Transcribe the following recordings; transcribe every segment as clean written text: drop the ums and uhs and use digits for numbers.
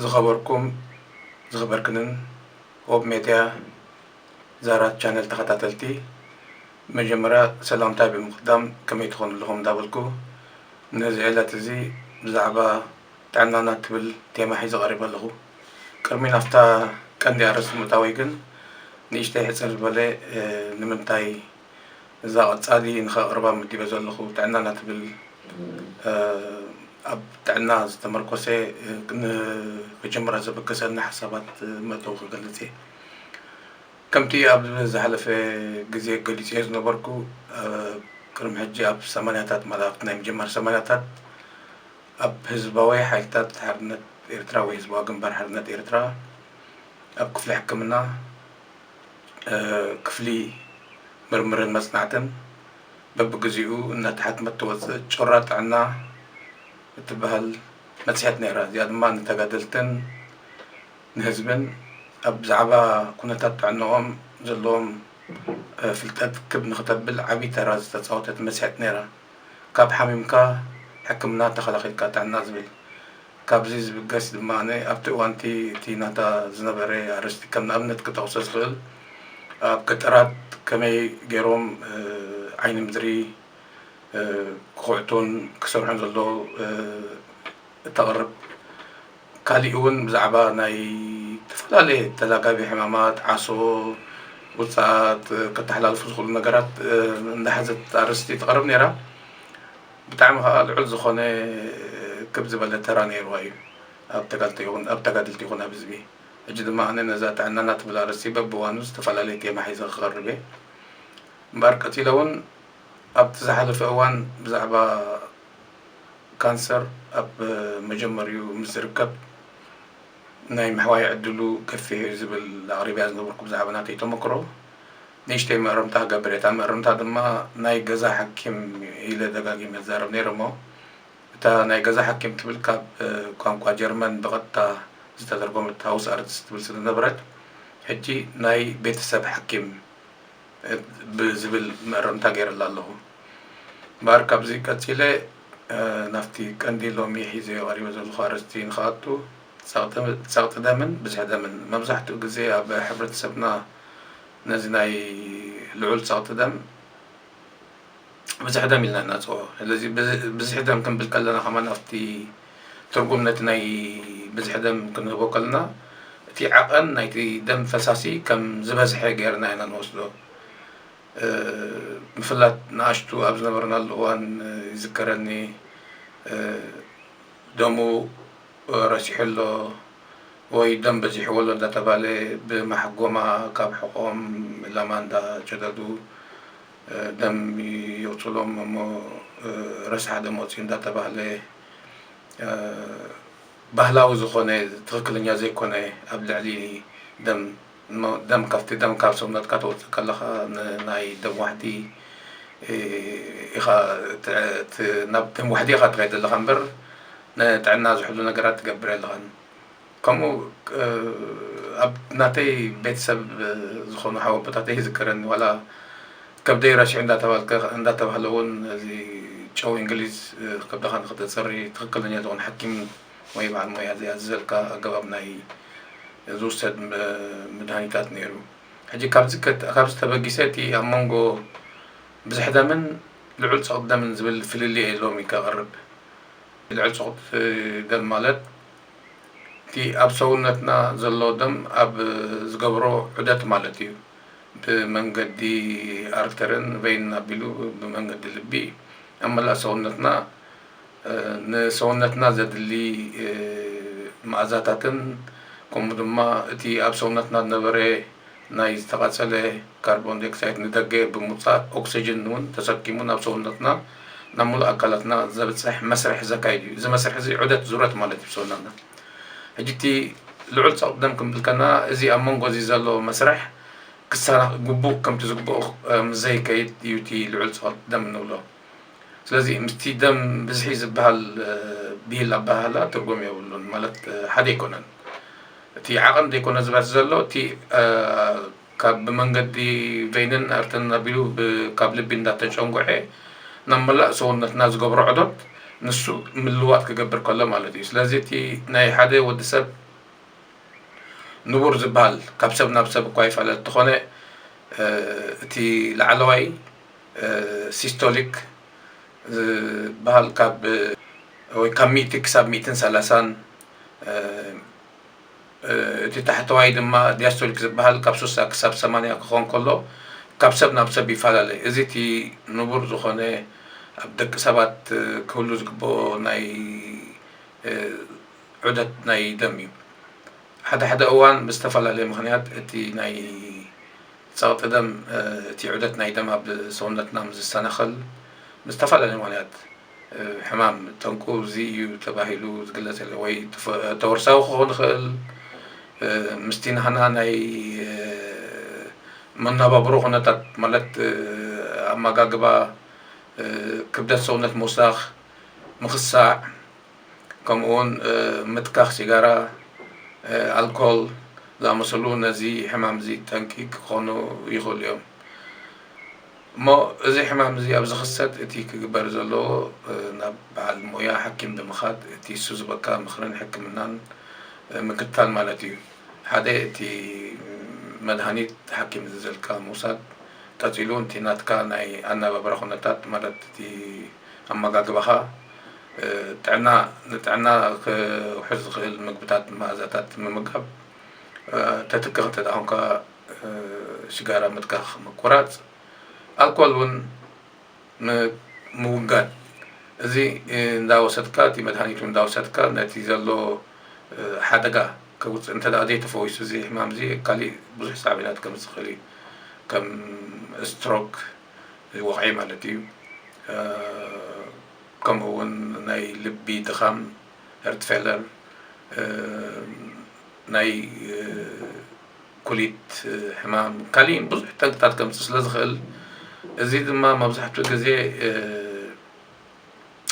ዝኸበርኩም ዝኽበርክንን ሆብ ሜድያ ዛራት ቻነል ተኸታተልቲ መጀመርያ ሰላምታይ ብምቕዳም ከመይ ትኾኑ ኣለኹም እንዳበልኩ ነዚ ዕለት እዚ ብዛዕባ ጥዕናና ትብል ቴማ ሒዘ ቀሪበ ኣለኹ። ቅድሚ ናፍታ ቀንዲ ኣርእስቲ ምእታወይ ግን ንእሽተይ ሕፅር ዝበለ ንምንታይ እዛ ቀፃሊ ንኸቕርባ መዲበ ዘለኹ ጥዕናና ትብል ኣብ ጥዕና ዝተመርኮሰ ንመጀመርያ ዘበገሰና ሓሳባት መእተው ክገልጽ እየ። ከምቲ ኣብ ዝሓለፈ ግዜ ገሊጽ እየ ዝነበርኩ ቅድሚ ሕጂ ኣብ ሰማንያታት ማለት ናይ ምጅማር ሰማንያታት ኣብ ህዝባዊ ሓይልታት ሓርነት ኤርትራ ወይ ህዝባዊ ግንባር ሓርነት ኤርትራ ኣብ ክፍሊ ሕክምና ክፍሊ ምርምርን መጽናዕትን በብግዚኡ እናተሓትመት ትወፅእ ጮራ ጥዕና እትበሃል መጽሔት ነይራ። እዚኣ ድማ ንተጋደልትን ንህዝብን ኣብ ብዛዕባ ኩነታት ጥዕንኦም ዘለዎም ፍልጠት ክብ ንኽተብል ዓብዪ ተራ ዝተፃወተት መጽሔት ነይራ። ካብ ሓሚምካ ሕክምና ተኸላኺልካ ጥዕና ዝብል ካብዚ ዝብገስ ድማነ ኣብቲ እዋንቲ እቲ ናታ ዝነበረ ኣርእስቲ ከም ንኣብነት ክጠቕሶ ዝኽእል ኣብ ገጠራት ከመይ ገይሮም ዓይኒ ምድሪ ክኹዕቱን ክሰርሑን ዘለዉ እተቕርብ ካሊእ እውን ብዛዕባ ናይ ዝተፈላለየ ተዛጋቢ ሕማማት ዓሶ ውፅኣት ከተሓላልፉ ዝኽእሉ ነገራት እንዳሓዘት ኣርእስቲ ተቕርብ ነይራ። ብጣዕሚ ከዓ ልዑል ዝኾነ ክብ ዝበለ ተራ ነይርዋ እዩ ኣብ ተጋደልቲ ይኹን ኣብ ህዝቢ። ሕጂ ድማ ኣነ ነዛ ጥዕናና ትብል ኣርእስቲ በብእዋኑ ዝተፈላለየ ቴማ ሒዘ ክቐርብ እየ እምበር ቀፂለ እውን ኣብቲ ዝሓለፈ እዋን ብዛዕባ ካንሰር ኣብ መጀመርኡ ምስ ዝርከብ ናይ ምሕዋይ ዕድሉ ከፊሕ እዩ ዝብል ኣቕሪብያ ዝነበርኩ ብዛዕባ ናተይ ተመክሮ ንእሽተይ መእረምታ ክገብር እየ። እታ መእረምታ ድማ ናይ ገዛ ሓኪም ኢለ ደጋጊመ ዝዛረብ ነይረ እሞ እታ ናይ ገዛ ሓኪም ትብል ካብ ቋንቋ ጀርመን ብቐጥታ ዝተተርጎመት ሃውስ ኣርትስ ትብል ስለነበረት ሕጂ ናይ ቤተሰብ ሓኪም ብዝብል መእረምታ ገይረላ ኣለኹ እምበር ካብዚ ቀፂለ ናፍቲ ቀንዲ ሎሚ ሒዘ ቀሪበ ዘለኹ ኣርእስቲ ንኽኣቱ ፀቕጢ ደምን ብዝሒ ደምን መብዛሕትኡ ግዜ ኣብ ሕብረተሰብና ነዚ ናይ ልዑል ፀቕጢ ደም ብዝሒ ደም ኢልና እናፅውዖ። ስለዚ ብዝሒ ደም ክንብል ከለና ከማ ናፍቲ ትርጉም ነቲ ናይ ብዝሒ ደም ክንህቦ ከለና እቲ ዓቐን ናይቲ ደም ፈሳሲ ከም ዝበዝሐ ጌርና ኢና ንወስዶ። ምፍላጥ ንኣሽቱ ኣብ ዝነበርናሉ እዋን ይዝከረኒ ደሙ ረሲሑ ኣሎ ወይ ደም በዚሕዎ ኣሎ እንዳተባሃለ ብማሕጎማ ካብ ሕቖም ላማ እንዳጨደዱ ደም የውፅሎም እሞ ረስሓ ደም ወፅዩ እንዳተባሃለ ባህላዊ ዝኾነ ትኽክለኛ ዘይኮነ ኣብ ልዕሊ ደም ካብቲ ደም ካብ ሰውነትካ ተወፅእ ከለኻ ናይ ደም ዋሕዲ ኢኻ ናብ ደም ዋሕዲ ኢኻ ትኸይድ ዘለኻ እምበር ንጥዕና ዝሕሉ ነገራት ትገብር ኣለኻን። ከምኡ ኣብ ናተይ ቤተሰብ ዝኾኑ ሓወቦታተይ ይዝከረኒ ዋላ ከብደይ ረሲዑ እንዳተባሃለ እውን እዚ ጨው እንግሊዝ ከብድኻ ንኽተፅሪ ትኽክለኛ ዝኾነ ሓኪም ወይ በዓል ሞያ ዘያዝዘልካ ኣገባብ ናይ ዝውሰድ መድሃኒታት ነይሩ። ሕጂ ካብዚ ተበጊሰ እቲ ኣብ መንጎ ብዝሒ ደምን ልዑል ፀቕጢ ደምን ዝብል ፍልልየ ሎሚ ከቕርብ። ልዑል ፀቕጢ ደም ማለት እቲ ኣብ ሰውነትና ዘሎ ደም ኣብ ዝገብሮ ዑደት ማለት እዩ። ብመንገዲ ኣርተርን ቬይን ኣቢሉ ብመንገዲ ልቢ ኣብ መላእ ሰውነትና ንሰውነትና ዘድሊ መኣዛታትን ከምኡ ድማ እቲ ኣብ ሰውነትና ዝነበረ ናይ ዝተቓፀለ ካርቦን ዳይኦክሳይድ ንደገ ብምውፃእ ኦክሲጅን እውን ተሰኪሙ ናብ ሰውነትና ናብ ሙሉእ ኣካላትና ዘብፅሕ መስርሕ ዘካይድ እዩ። እዚ መስርሕ እዚ ዑደት ዙረት ማለት እዩ ሰውነትና። ሕጂ እቲ ልዑል ፀቕጢ ደም ክንብል ከለና እዚ ኣብ መንጎ እዚ ዘሎ መስርሕ ግቡእ ከምቲ ዝግብኦ ምዘይከይድ እዩ እቲ ልዑል ፀቕጢ ደም ንብሎ። ስለዚ ምስቲ ደም ብዝሒ ዝበሃል ብሂል ኣባህላ ትርጉም የብሉን ማለት ሓደ ኣይኮነን። እቲ ዓቐን ዘይኮነ ዝበርስ ዘሎ እቲ ካብ ብመንገዲ ቬይንን ኣርተርን ኣቢሉ ካብ ልቢ እንዳተጨንጉዐ ናብ መላእ ሰውነትና ዝገብሮ ዑደት ንሱ ምልዋጥ ክገብር ከሎ ማለት እዩ። ስለዚ እቲ ናይ ሓደ ወዲ ሰብ ንቡር ዝበሃል ካብ ሰብ ናብ ሰብ እኳ ይፈላለ እንተኾነ እቲ ላዕለዋይ ሲስቶሊክ ዝበሃል ካብ ወይ ካብ 100 ክሳብ 130 እቲ ታሕተዋይ ድማ ዲያስቶሊክ ዝበሃል ካብ 60 ክሳብ 80 ክኾን ከሎ ካብ ሰብ ናብ ሰብ ይፈላለ እዚ እቲ ንቡር ዝኾነ ኣብ ደቂ ሰባት ክህሉ ዝግብኦ ናይ ዑደት ናይ ደም እዩ ሓደ ሓደ እዋን ብዝተፈላለየ ምክንያት እቲ ናይ ፀቕጢ ደም እቲ ዑደት ናይ ደም ኣብ ሰውነትና ምዝሰናኸል ብዝተፈላለየ ምክንያት ሕማም ጠንቁ እዚ እዩ ተባሂሉ ዝግለጽ ወይ ተወርሳዊ ክኾን ይኽእል ምስቲ ንሕና ናይ መነባብሮ ኩነታት ማለት ኣመጋግባ ክብደት ሰውነት ምውሳኽ ምኽሳዕ ከምኡውን ምትካኽ ሲጋራ ኣልኮል ዝኣመሰሉ ነዚ ሕማም እዚ ጠንቂ ክኾኑ ይኽእሉ እዮም እሞ እዚ ሕማም እዚ ኣብ ዝኽሰት እቲ ክግበር ዘለዎ ናብ በዓል ሞያ ሓኪም ብምኻድ እቲ እሱ ዝበካ ምኽርን ሕክምናን ምክትታል ማለት እዩ ሓደ እቲ መድሃኒት ሓኪም ዝዘልካ ምውሳድ ቀፂሉ እቲ ናትካ ናይ ኣነባብራ ኩነታት ማለት እቲ ኣመጋግባኻ ንጥዕና ክውሕዝ ዝኽእል ምግብታት መኣዛታት ምምጋብ ተትክኽ እንተደኣ ኮንካ ሽጋራ ምትካኽ ምቁራፅ ኣልኮል እውን ምውጋድ እዚ እንዳወሰድካ እቲ መድሃኒቱ እንዳወሰድካ ነቲ ዘሎ ሓደጋ ከውፅእ እንተደኣ ዘይተፈዊሱ እዚ ሕማም እዚ ካሊእ ብዙሕ ሳዕቤናት ከምፅእ ይኽእል እዩ ከም ስትሮክ ወቕዒ ማለት እዩ ከምኡውን ናይ ልቢ ድኻም heart failure ናይ ኩሊት ሕማም ካሊእ ብዙሕ ጠንቅታት ከምፅእ ስለ ዝኽእል እዚ ድማ መብዛሕትኡ ግዜ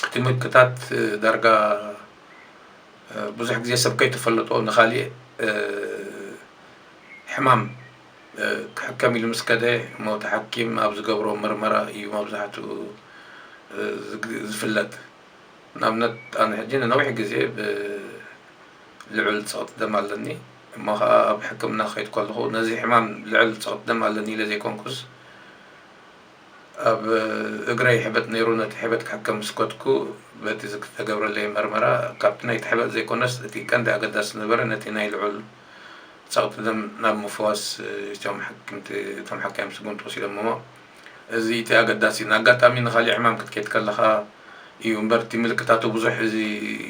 እቲ ምልክታት ዳርጋ ብዙሕ ግዜ ሰብ ከይተፈለጦ ንኻሊእ ሕማም ክሕከም ኢሉ ምስ ከደ እሞ እቲ ሓኪም ኣብ ዝገብሮ ምርመራ እዩ መብዛሕትኡ ዝፍለጥ ንኣብነት ኣነ ሕጂ ንነዊሕ ግዜ ብልዑል ፀቕጢ ደም ኣለኒ እሞ ከዓ ኣብ ሕክምና ክኸይድ ከለኹ ነዚ ሕማም ልዕል ፀቕጢ ደም ኣለኒ ኢለ ዘይኮንኩስ ኣብ እግረይ ሕበት ነይሩ ነቲ ሕበት ክሕከም ምስ ከድኩ በቲ ዝተገብረለይ መርመራ ካብቲ ናይቲ ሕበት ዘይኮነስ እቲ ቀንዲ ኣገዳሲ ዝነበረ ነቲ ናይ ልዑል ፀቕጢ ደም ናብ ምፍዋስ እቶም ሓካይም ስጉምቲ ወሲዶም እሞ እዚ እቲ ኣገዳሲ ንኣጋጣሚ ንኻሊእ ሕማም ክትከይድ ከለኻ እዩ እምበር እቲ ምልክታቱ ብዙሕ እዚ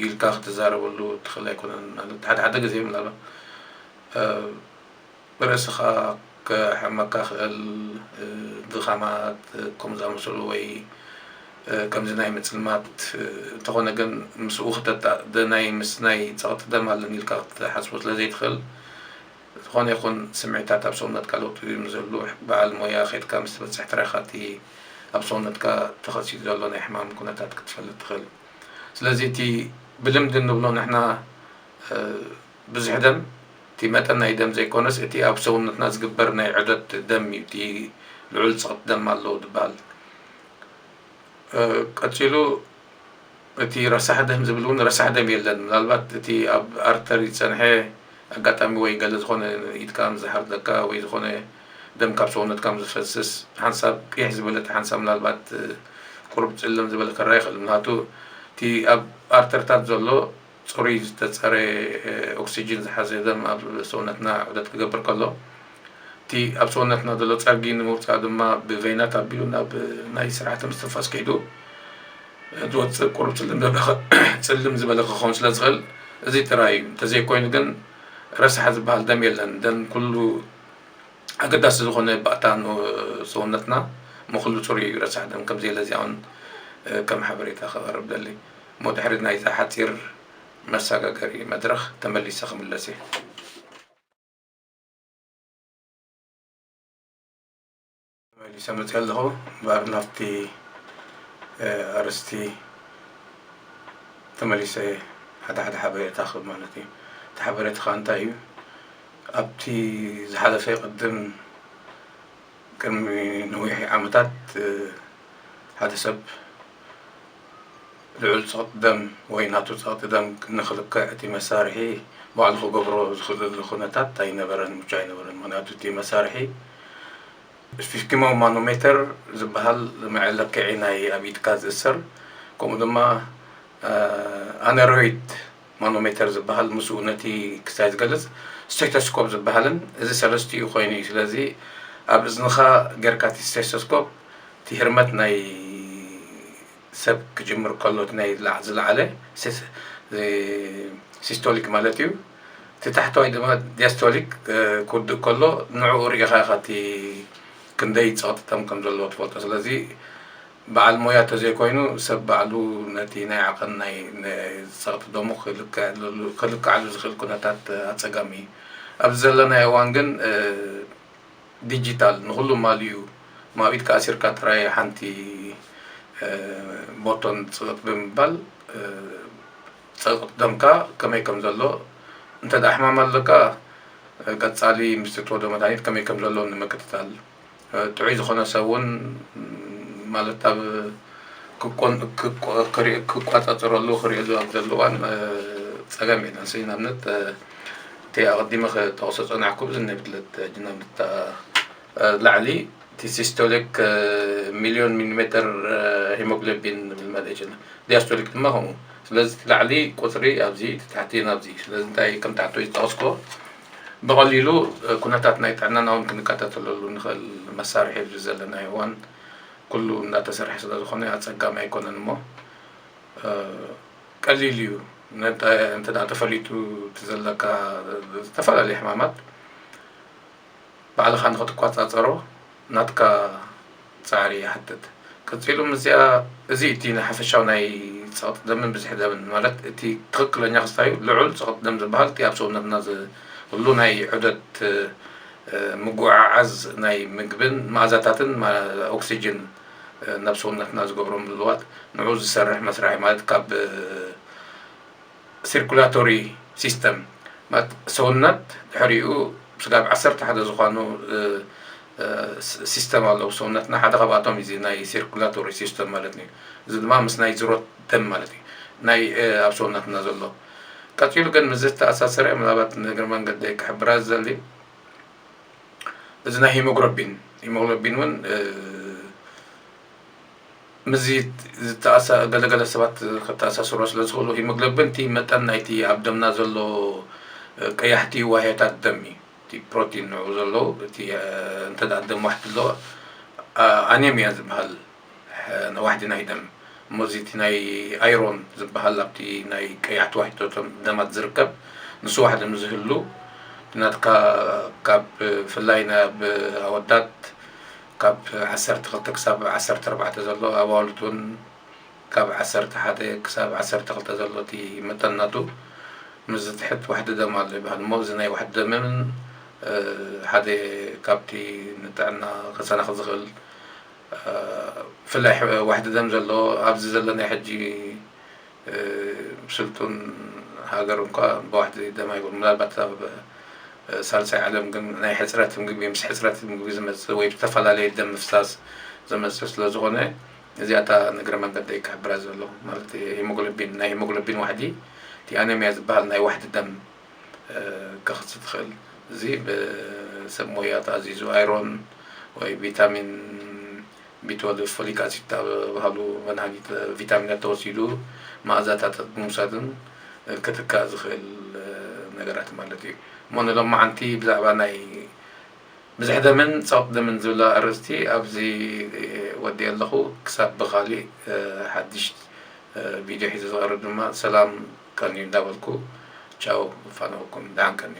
ኢልካ ክትዛረበሉ ትኽእል ኣይኮነን ማለት ሓደ ሓደ ግዜ ምናልባት ብርእስኻ ክሕመካ ክእል ድኻማት ከምኡ ዝኣመሰሉ ወይ ከምዚ ናይ ምፅልማት እንተኾነ ግን ምስኡ ምስ ናይ ፀቕጢ ደም ኣለኒ ኢልካ ክትሓስቦ ስለዘይትኽእል ዝኾነ ይኹን ስምዒታት ኣብ ሰውነትካ ለውጢ ምዘሉ በዓል ሞያ ከይድካ ምስ ትበፅሕ ትራይኻ እቲ ኣብ ሰውነትካ ተኸሲቱ ዘሎ ናይ ሕማም ኩነታት ክትፈልጥ ትኽእል ስለዚ እቲ ብልምዲ እንብሎ ንሕና ብዙሕ ደም እቲ መጠን ናይ ደም ዘይኮነስ እቲ ኣብ ሰውነትና ዝግበር ናይ ዑደት ደም እዩ እቲ ልዑል ፀቕጢ ደም ኣለዎ ዝበሃል ቀፂሉ እቲ ረሳሕ ደም ዝብል እውን ረሳሕ ደም የለን ምናልባት እቲ ኣብ ኣርተሪ ዝፀንሐ ኣጋጣሚ ወይ ገለ ዝኾነ ኢድካ ዝሓርደካ ወይ ዝኾነ ደም ካብ ሰውነትካ ዝፈስስ ሓንሳብ ቅይሕ ዝበለት ሓንሳብ ምናልባት ቁርብ ፅልም ዝበለ ክረአ ይኽእል ምክንያቱ እቲ ኣብ ኣርተሪታት ዘሎ ፅሩይ ዝተፀረ ኦክሲጅን ዝሓዘ ደም ኣብ ሰውነትና ዑደት ክገብር ከሎ እቲ ኣብ ሰውነትና ዘሎ ፀርጊ ንምውፃእ ድማ ብቬናት ኣቢሉ ናብ ናይ ስርዓተ ምስትንፋስ ከይዱ ዝወፅእ ቁርብ ፅልም ዝበለ ክኸውን ስለ ዝኽእል እዚ ጥራይ እዩ እንተዘይኮይኑ ግን ረሳሕ ዝበሃል ደም የለን ደም ኩሉ ኣገዳሲ ዝኾነ ባእታ ሰውነትና ምኩሉ ፅሩይ ረሳሕ ደም ከምዘየለ እዚኣ እውን ከም ሓበሬታ ከቕርብ ደሊ እሞ ድሕሪ ናይዛ ሓፂር መሰጋገሪ መድረኽ ተመሊሰ ክምለስ እየ ተመሊሰ መፅእ ኣለኹ እምበር ናብቲ ኣርስቲ ተመሊሰ ሓደ ሓደ ሓበሬታ ክህብ ማለት እዩ እቲ ሓበሬታኻ እንታይ እዩ ኣብቲ ዝሓለፈ ቅድም ቅድሚ ነዊሕ ዓመታት ሓደ ሰብ ልዑል ፀቕጢ ደም ወይ ናቱ ፀቕጢ ደም ንኽልክዕ እቲ መሳርሒ بعض خبرو الخونتات تاي نبرن مجاي نبرن مناتو تي مسارحي في كما مانومتر زبهال معلق عيناي أبيت كاز السر كم دما أنارويد مانومتر زبهال مسؤولتي كسايز جلس ستيتوسكوب زبهالن إذا سلستي يخويني سلازي أبزنخا جركاتي ستيتوسكوب تهرمت ناي سب كجمر كله ناي لعزل عليه سيستوليك مالتيو تحتو عندما دياستوليك كود كله نوع ريخا خاتي كندي تصات تم كم زلوا تفوت سلازي بعد مويا تزي كوينو سب بعلو نتي ناي عقل ناي صات دومو خلق على زخل كناتات أتسقامي أبزلنا يوانجن ديجيتال نقوله ماليو ما بيت كاسير كاتراي حنتي بوتون تصات بمبال تصات دمكا كما يكم زلوا انت دا احمام لكا قد صالي مستوى دو مدانيت كما يكم زلوا نمكتتال تعيد خنا سوون مالتا كقاطع ترلو خريزو أبزلوان تساقامي ناسين عمنت تي أقدمة توسط أنا عكوب زن بدلت جنام لعلي تي سيستوليك مليون مليمتر هيموغلوبين بالمدى دياستوليك ما هم لازم لعلي قطري أبزي تحتين أبزي لازم تاي كم تعطي تاسكو بغليلو كنا تعطينا تعنا نون كنا كاتلو نخل مسارح بجزء لنا يوان كله نتسرح سداد خوني أتسقى ما يكون نمو قليليو انت دا تفليتو تزلك تفعل لي حمامات بعد خان خط قاطع ترو ناتكا صاري حدد كتيلو مزيا زيتينا حفشاو ناي صوت دم بزح دم مالت تي تخكل نياخستاي لعل صوت دم زبال تي ابسو ناز ولو ناي عدد مقعز ناي مقبن معزاتاتن مع اكسجين نفسو ناس قبرهم بالوقت نعوز سرح مسرحي مالت كاب سيركولاتوري سيستم مات سونات حريقو بسقاب عصرت حدا زخانو سيستم الله سوناتنا حدا قبعتهم يزي ناي سيركولاتوري سيستم مالتني زد ما مس ناي زروت دم مالتي ناي أبسوناتنا زلو كاتيلو كان مزيت أساس رأي ملابات نجرمان قد ديك حبراز زلي زنا هيموغلوبين ون مزيت تأسا قد سبات تأسا سروس لزخولو هيموغلوبين تي متن نايتي أبدمنا زلو كيحتي وهي تدمي تي بروتين وزلو تي انت الدم واحد لو أنيميا زبهال واحد ناي دم موزيت ناي ايرون زبهال لابتي ناي كيحت واحد دم تزركب نسو واحد مزهلو ناتكا كاب في اللاينة بأودات كاب عسرت غلطة كساب عسرت ربعة زلو أولتون كاب عسرت حدا كساب عسرت غلطة زلو تي متناتو مزت حت واحدة دم على بهالموزن أي واحدة من حدا كابتي نتعنا خسنا خزغل في الله واحدة دم زلو أبز زلنا حجي بسلطن هاجرون كا بواحد دم يقول ملابطة سالسة علم قن ناي حسرات مقبي مش حسرات مقبي زي ما سوي بتفعل عليه دم فساس زي ما سوس لزغنة زيادة نقرأ من قد يك برازيل مالت هيموغلوبين ناي هيموغلوبين واحدي تي أنا ميز بهال ناي واحد دم كخص تخل زي بسمويات عزيزو ايرون وي فيتامين بي12 فوليك اسيد بهالو منهجي فيتامينات توصيلو مع ذاتات مساعدن كتكا زخل نقرات مالتي مون لما عنتي بزعبا ناي بزح دمن صوت دمن زولا أرستي أبزي ودي اللخو كساب بغالي حدش فيديو حيث صغير دما سلام كان يدابلكو تشاو فانوكم دعم كان